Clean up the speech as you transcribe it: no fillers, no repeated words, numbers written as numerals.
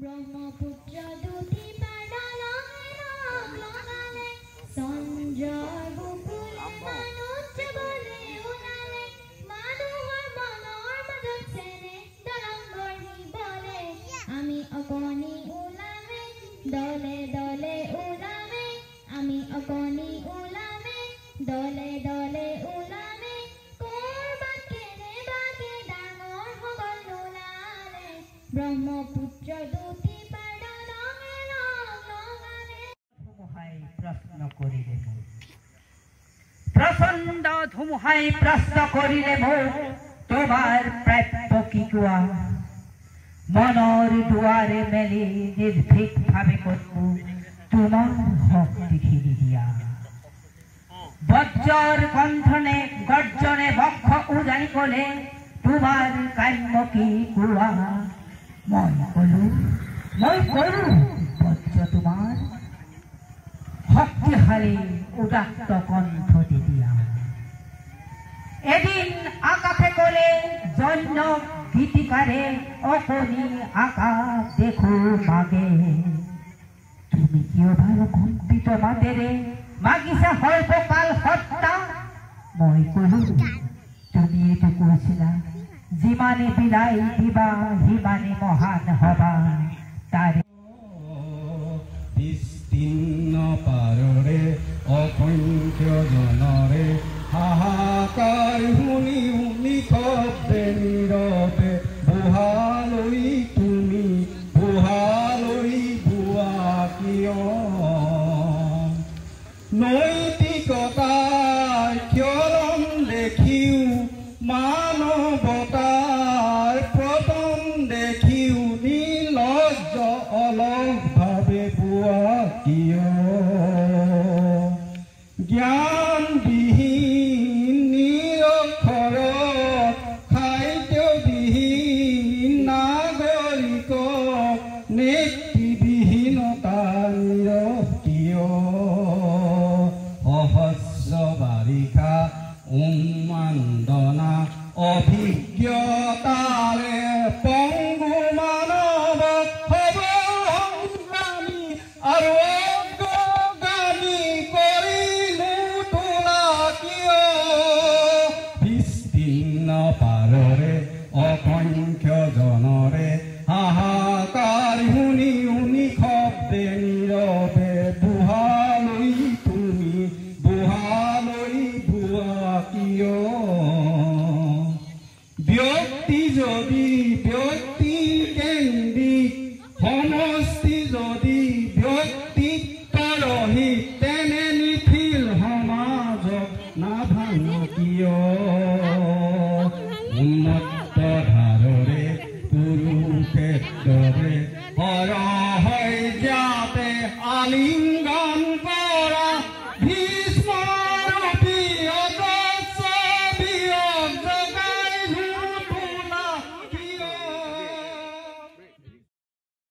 ব্ৰহ্মপুত্ৰ দুটি পাড়ালঙে ৰং লগালে সঞ্জয় বুকুলে মানুষ বলে উড়ালে মানুহৰ মনৰ মাজত চেনে দলং গঢ়ি বলে আমি অগণি ওলামে দলে দলে ওলামে আমি অগণি ওলামে দলে দলে ওলামে কৰবাত কেনেবাকে ডাঙৰ হগল নোলালে ব্ৰহ্মপুত্ৰ দুটি পাড়ালঙে ৰং লগালে प्रश्न करिले प्रचंड धुमुहाई प्रश्न करिले तोमार प्राप्य कि कोआ मनर दुआरे मेली निर्भीक भावे करू तुमार शक्तिखिनि दिया बज्र कण्ठने गर्जने बक्ष उजाई कले तुमार काम्य कि कोआ मैं कलु बज्र तुमार शक्तिशाली उदात्त कण्ठ दिया एदिन आकाशे कले जन्य गीतिकारे अकनि आकाश देखो मागे तुमी किय भारो कम्पित मातेरे मागिसा सर्वकाल हत्या मैं कलु तुमी एटु কৈছিলা जिमाने बिलाई दिबा हिमाने महान हबा तारे বিস্তীৰ্ণ পাৰৰে অসংখ্য জনৰে হাহাকাৰ শুনি শুনি শব্দে নীৰৱে বুঢ়ালৈ তুমি বুঢ়ালৈ বুঢ়া কিয় নৈতিকতাৰ ক্ষৰণ দেখিও মানৱতাৰ প্ৰথম দেখিও নিৰ্লজ্জ অলস ভাবে বুঢ়া কিয় জ্ঞান বিহীন নিৰক্ষৰত খাদ্যবিহীন নাগৰিকক নেতৃবিহীনতা নীৰৱ কিয় সহস্ৰ বাৰিষা উন্মাদনা অভিজ্ঞতাৰে